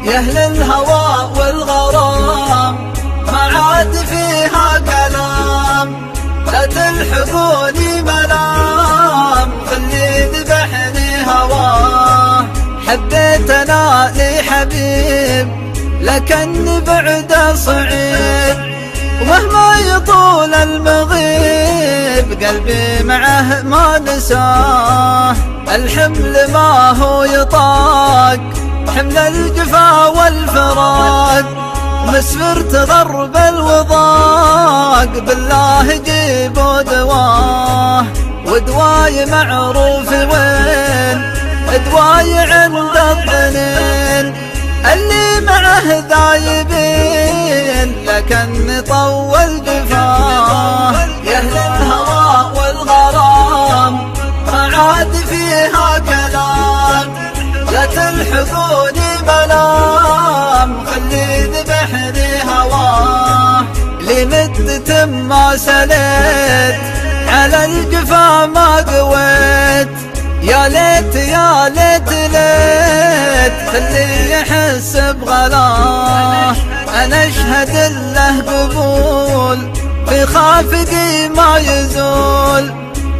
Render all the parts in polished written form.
يا أهل الهوى والغرام ما عاد فيها كلام، لا تلحقوني ملام خلي ذبحني هواه. حبيت أنا لي حبيب لكن بعده صعيب، ومهما يطول المغيب قلبي معه ما نساه. الحمل ما هو يطاق حمل الجفا والفراق، مسفرت غرب الوضاق بالله جيبوا دواه. ودواي معروف وين دواي عند الضنين، اللي معه ذايبين لكن طول جفاه. يا أهل الهوى والغرام ما عاد فيها كلام، لا تلحقوني ملام خلي ذبحني هواه. لي مدت ما سليت على الجفا ما قويت، يا ليت يا ليت ليت خلي يحس بغلاه. أنا أشهد له قبول في خافقي ما يزول،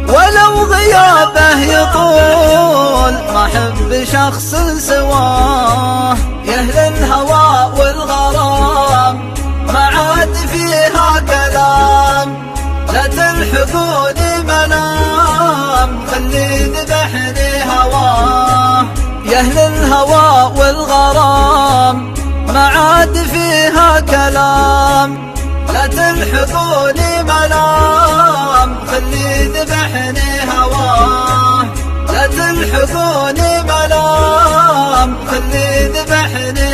ولو غيابه يطول ما أحب شخص سواه. يا أهل الهوى والغرام ما عاد فيها كلام، لا تلحقوني ملام خلي ذبحني هواه. يا أهل الهوى والغرام ما عاد فيها كلام، لا تلحقوني ملام خلي ذبحني هواه. لا تلحقوني ملام خلي ذبحني